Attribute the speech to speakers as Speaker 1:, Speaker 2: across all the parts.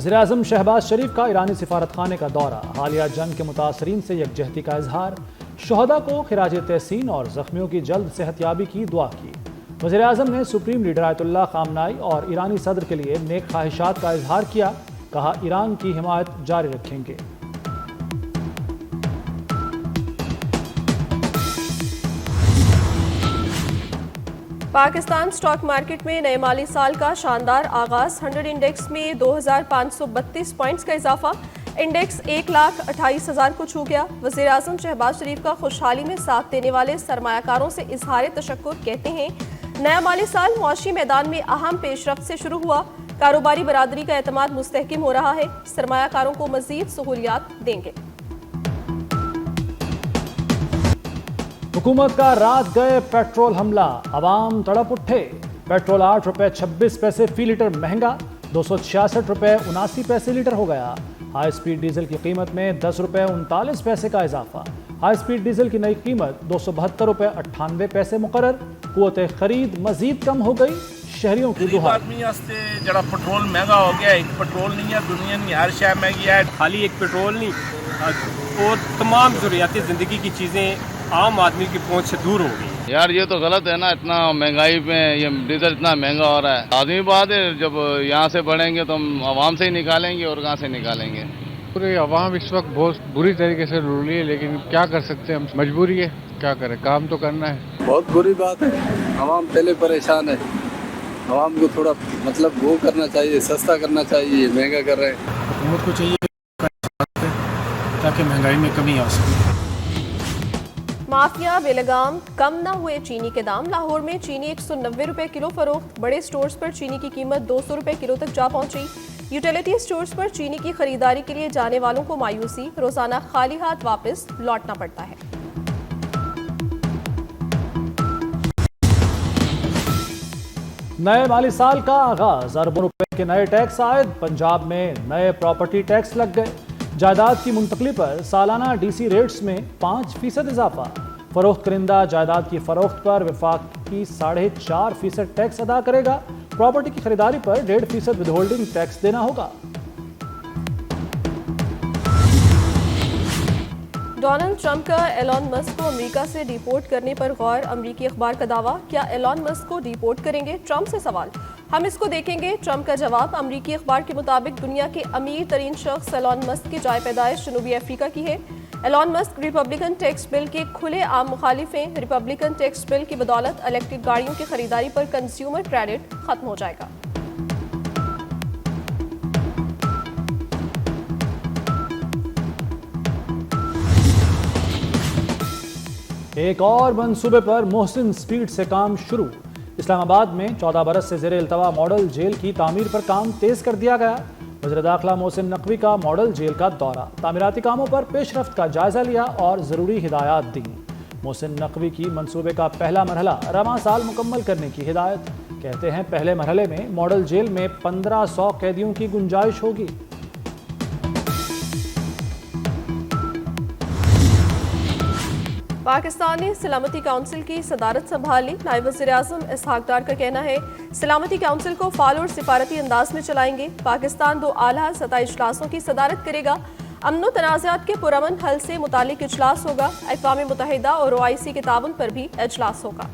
Speaker 1: وزیر اعظم شہباز شریف کا ایرانی سفارت خانے کا دورہ، حالیہ جنگ کے متاثرین سے یکجہتی کا اظہار، شہداء کو خراج تحسین اور زخمیوں کی جلد صحت یابی کی دعا کی۔ وزیر اعظم نے سپریم لیڈر آیت اللہ خامنائی اور ایرانی صدر کے لیے نیک خواہشات کا اظہار کیا، کہا ایران کی حمایت جاری رکھیں گے۔
Speaker 2: پاکستان سٹاک مارکیٹ میں نئے مالی سال کا شاندار آغاز، 100 انڈیکس میں 2532 پوائنٹس کا اضافہ، انڈیکس 1,28,000 کو چھو گیا۔ وزیر اعظم شہباز شریف کا خوشحالی میں ساتھ دینے والے سرمایہ کاروں سے اظہار تشکر، کہتے ہیں نیا مالی سال معاشی میدان میں اہم پیش رفت سے شروع ہوا، کاروباری برادری کا اعتماد مستحکم ہو رہا ہے، سرمایہ کاروں کو مزید سہولیات دیں گے۔
Speaker 1: حکومت کا رات گئے پیٹرول حملہ، عوام تڑپ اٹھے، پیٹرول 8 روپے 26 پیسے فی لیٹر مہنگا، 266 روپے 79 پیسے لیٹر ہو گیا۔ ہائی سپیڈ ڈیزل کی قیمت میں 10 روپے 39 پیسے کا اضافہ، ہائی سپیڈ ڈیزل کی نئی قیمت 272 روپے 98 پیسے مقرر، قوت خرید مزید کم ہو گئی، شہریوں کی دہائی۔
Speaker 3: آدمی واسطے جڑا پٹرول مہنگا ہو گیا، ایک پٹرول نہیں ہے، دنیا میں ہر شے مہنگی ہے،
Speaker 4: خالی ایک پٹرول نہیں اور تمام ضروریاتی زندگی کی چیزیں عام آدمی کی پہنچ سے دور ہو گئی۔
Speaker 5: یار یہ تو غلط ہے نا، اتنا مہنگائی پہ یہ ڈیزل اتنا مہنگا ہو رہا ہے۔ آدمی بات ہے، جب یہاں سے بڑھیں گے تو ہم عوام سے ہی نکالیں گے، اور کہاں سے نکالیں گے؟
Speaker 6: پورے عوام اس وقت بہت بری طریقے سے رول رہی ہے، لیکن کیا کر سکتے ہیں، ہم مجبوری ہے، کیا کریں، کام تو کرنا ہے۔
Speaker 7: بہت بری بات ہے، عوام پہلے پریشان ہے، عوام کو تھوڑا مطلب وہ کرنا چاہیے، سستا کرنا چاہیے، مہنگا کر رہے ہیں۔
Speaker 8: حکومت کو چاہیے تاکہ مہنگائی میں کمی آ سکے۔
Speaker 2: مافیا بے لگام، کم نہ ہوئے چینی کے دام، لاہور میں چینی 190 روپے کلو فروخت، بڑے سٹورز پر چینی کی قیمت 200 روپے کلو تک جا پہنچی۔ یوٹیلیٹی سٹورز پر چینی کی خریداری کے لیے جانے والوں کو مایوسی، روزانہ خالی ہاتھ واپس لوٹنا پڑتا ہے۔
Speaker 1: نئے مالی سال کا آغاز، اربوں روپے کے نئے ٹیکس عائد، پنجاب میں نئے پراپرٹی ٹیکس لگ گئے، جائیداد کی منتقلی پر سالانہ ڈی سی ریٹس میں 5% اضافہ، فروخت کنندہ جائیداد کی فروخت پر وفاق کی 4.5% ٹیکس ادا کرے گا، پراپرٹی کی خریداری پر 1.5% ود ہولڈنگ ٹیکس دینا ہوگا۔
Speaker 2: ڈونلڈ ٹرمپ کا ایلان مسک کو امریکہ سے ڈیپورٹ کرنے پر غور، امریکی اخبار کا دعویٰ، کیا ایلان مسک کو ڈیپورٹ کریں گے؟ ٹرمپ سے سوال، ہم اس کو دیکھیں گے، ٹرمپ کا جواب۔ امریکی اخبار کے مطابق دنیا کے امیر ترین شخص ایلان مسک کی جائے پیدائش جنوبی افریقہ کی ہے۔ ایلان مسک ریپبلکن ٹیکس بل کے کھلے عام مخالف ہیں، ریپبلکن ٹیکس بل کی بدولت الیکٹرک گاڑیوں کی خریداری پر کنزیومر کریڈٹ ختم ہو جائے گا۔
Speaker 1: ایک اور منصوبے پر محسن سپیڈ سے کام شروع، اسلام آباد میں 14 برس سے زیر التوا ماڈل جیل کی تعمیر پر کام تیز کر دیا گیا۔ وزیر داخلہ محسن نقوی کا ماڈل جیل کا دورہ، تعمیراتی کاموں پر پیش رفت کا جائزہ لیا اور ضروری ہدایات دیں۔ محسن نقوی کی منصوبے کا پہلا مرحلہ رواں سال مکمل کرنے کی ہدایت، کہتے ہیں پہلے مرحلے میں ماڈل جیل میں 1500 قیدیوں کی گنجائش ہوگی۔
Speaker 2: پاکستان نے سلامتی کونسل کی صدارت سنبھال لی، نائب وزیر اعظم اسحاق ڈار کا کہنا ہے سلامتی کونسل کو فعال اور سفارتی انداز میں چلائیں گے۔ پاکستان 2 اعلیٰ سطحی اجلاسوں کی صدارت کرے گا، امن و تنازعات کے پرامن حل سے متعلق اجلاس ہوگا، اقوام متحدہ اور OIC کے تعاون پر بھی اجلاس ہوگا۔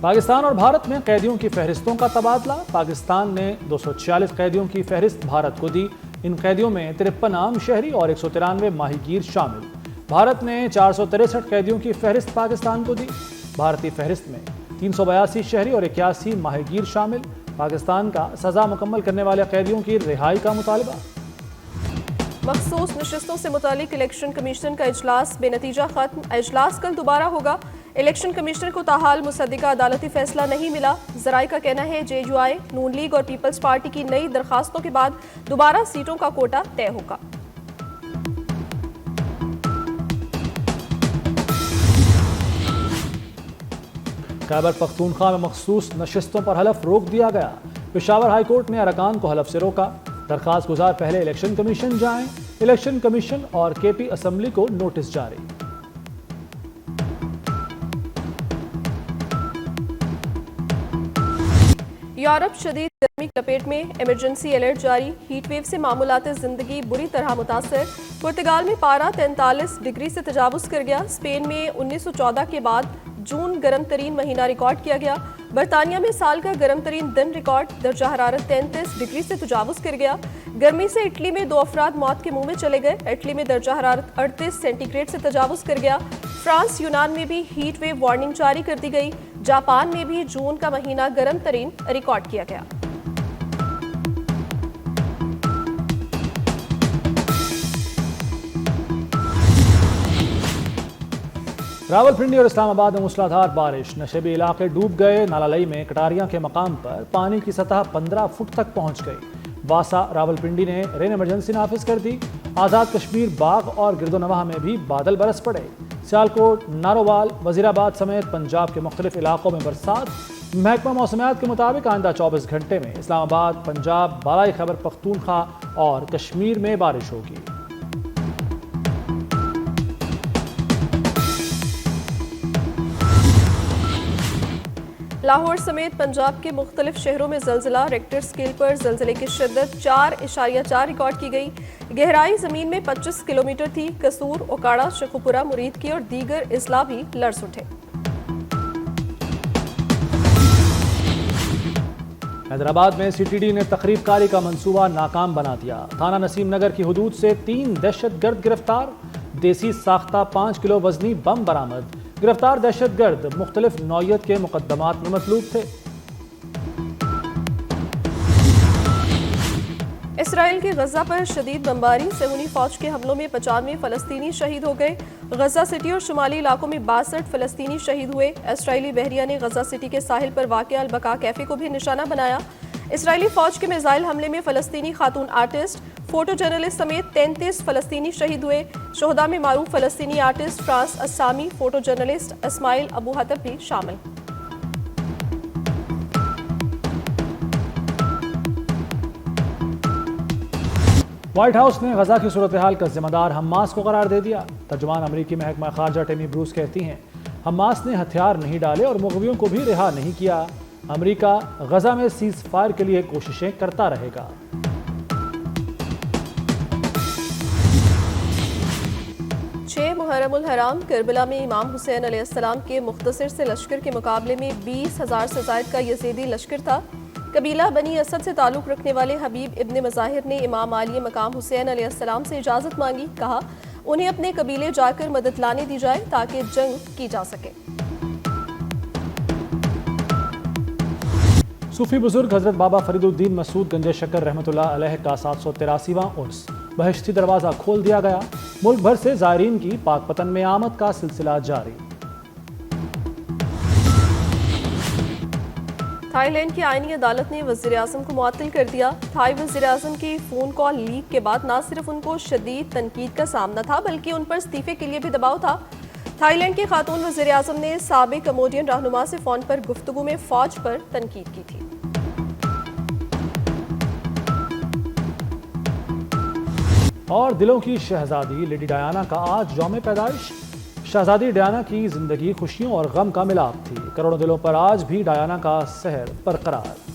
Speaker 1: پاکستان اور بھارت میں قیدیوں کی فہرستوں کا تبادلہ، پاکستان نے 246 قیدیوں کی فہرست بھارت کو دی، ان قیدیوں میں 53 عام شہری اور 193 ماہی گیر شامل۔ بھارت نے 463 قیدیوں کی فہرست پاکستان کو دی، بھارتی فہرست میں 382 شہری اور 81 ماہی گیر شامل۔ پاکستان کا سزا مکمل کرنے والے قیدیوں کی رہائی کا مطالبہ۔
Speaker 2: مخصوص نشستوں سے متعلق الیکشن کمیشن کا اجلاس بے نتیجہ ختم، اجلاس کل دوبارہ ہوگا۔ الیکشن کمشنر کو تاحال مصدقہ عدالتی فیصلہ نہیں ملا، ذرائع کا کہنا ہے JUI، نون لیگ اور پیپلز پارٹی کی نئی درخواستوں کے بعد دوبارہ سیٹوں کا کوٹا طے ہوگا۔
Speaker 1: خیبر پختونخوا میں مخصوص نشستوں پر حلف روک دیا گیا، پشاور ہائی کورٹ نے ارکان کو حلف سے روکا، درخواست گزار پہلے الیکشن کمیشن جائیں، الیکشن کمیشن اور KP اسمبلی کو نوٹس جاری۔
Speaker 2: یورپ شدید گرمی کی لپیٹ میں، ایمرجنسی الرٹ جاری، ہیٹ ویو سے معمولات زندگی بری طرح متاثر۔ پرتگال میں پارہ 43 ڈگری سے تجاوز کر گیا۔ اسپین میں 1914 کے بعد جون گرم ترین مہینہ ریکارڈ کیا گیا۔ برطانیہ میں سال کا گرم ترین دن ریکارڈ، درجہ حرارت 33 ڈگری سے تجاوز کر گیا۔ گرمی سے اٹلی میں 2 افراد موت کے منہ میں چلے گئے۔ اٹلی میں درجہ حرارت 38 سینٹی گریڈ سے تجاوز کر گیا۔ فرانس، یونان میں بھی ہیٹ ویو وارننگ جاری کر دی گئی۔ جاپان میں بھی جون کا مہینہ گرم ترین ریکارڈ کیا گیا۔
Speaker 1: راولپنڈی اور اسلام آباد میں موسلادھار بارش، نشیبی علاقے ڈوب گئے۔ نالالئی میں کٹاریاں کے مقام پر پانی کی سطح 15 فٹ تک پہنچ گئی۔ واسا راولپنڈی نے رین ایمرجنسی نافذ کر دی۔ آزاد کشمیر باغ اور گرد و نواح میں بھی بادل برس پڑے۔ سیالکوٹ، نارووال، وزیر آباد سمیت پنجاب کے مختلف علاقوں میں برسات۔ محکمہ موسمیات کے مطابق آئندہ 24 گھنٹے میں اسلام آباد، پنجاب، بالائی خیبر پختونخوا اور کشمیر میں بارش ہوگی۔
Speaker 2: لاہور سمیت پنجاب کے مختلف شہروں میں زلزلہ، ریکٹر سکیل پر زلزلے کی شدت 4.4 ریکارڈ کی گئی۔ گہرائی زمین میں 25 کلومیٹر تھی۔ قصور، اوکاڑا، شیخوپورہ، مریدکی اور دیگر اضلاع بھی لرز اٹھے۔
Speaker 1: حیدرآباد میں سی ٹی ڈی نے تخریب کاری کا منصوبہ ناکام بنا دیا۔ تھانہ نسیم نگر کی حدود سے 3 دہشت گرد گرفتار، دیسی ساختہ 5 کلو وزنی بم برآمد۔ گرفتار دہشت گرد مختلف نوعیت کے مقدمات میں مطلوب تھے۔
Speaker 2: اسرائیل کے غزہ پر شدید بمباری، صہیونی فوج کے حملوں میں 95 فلسطینی شہید ہو گئے۔ غزہ سٹی اور شمالی علاقوں میں 62 فلسطینی شہید ہوئے۔ اسرائیلی بحریہ نے غزہ سٹی کے ساحل پر واقع البقاء کیفے کو بھی نشانہ بنایا۔ اسرائیلی فوج کے میزائل حملے میں فلسطینی خاتون آرٹسٹ، فوٹو جرنلسٹ سمیت 33 فلسطینی شہید ہوئے۔ شہداء میں معروف فلسطینی آرٹسٹ فرانس اسامی، فوٹو جرنلسٹ اسماعیل ابو حطب بھی شامل۔
Speaker 1: وائٹ ہاؤس نے غزہ کی صورتحال کا ذمہ دار حماس کو قرار دے دیا۔ ترجمان امریکی محکمہ خارجہ ٹیمی بروس کہتی ہیں، حماس نے ہتھیار نہیں ڈالے اور مغویوں کو بھی رہا نہیں کیا۔ امریکہ غزہ میں سیز فائر کے لیے کوششیں کرتا رہے گا۔
Speaker 2: 6 محرم الحرام، کربلا میں امام حسین علیہ السلام کے مختصر سے لشکر کے مقابلے میں 20,000 سے زائد کا یزیدی لشکر تھا۔ قبیلہ بنی اسد سے تعلق رکھنے والے حبیب ابن مظاہر نے امام عالی مقام حسین علیہ السلام سے اجازت مانگی۔ کہا انہیں اپنے قبیلے جا کر مدد لانے دی جائے تاکہ جنگ کی جا سکے۔
Speaker 1: صوفی بزرگ حضرت بابا فرید الدین مسعود گنج شکر رحمۃ اللہ علیہ کا 783واں عرس بہشتی دروازہ کھول دیا گیا۔ ملک بھر سے زائرین کی پاک پتن میں آمد کا سلسلہ جاری۔
Speaker 2: تھائی لینڈ کی آئینی عدالت نے وزیر اعظم کو معطل کر دیا۔ تھائی وزیر اعظم کی فون کال لیک کے بعد نہ صرف ان کو شدید تنقید کا سامنا تھا بلکہ ان پر استعفے کے لیے بھی دباؤ تھا۔ تھائی لینڈ کی خاتون وزیر اعظم نے سابق کموڈین رہنما سے فون پر گفتگو میں فوج پر تنقید کی تھی۔
Speaker 1: اور دلوں کی شہزادی لیڈی ڈیانا کا آج یوم پیدائش۔ شہزادی ڈیانا کی زندگی خوشیوں اور غم کا ملاپ تھی۔ کروڑوں دلوں پر آج بھی ڈیانا کا سحر برقرار۔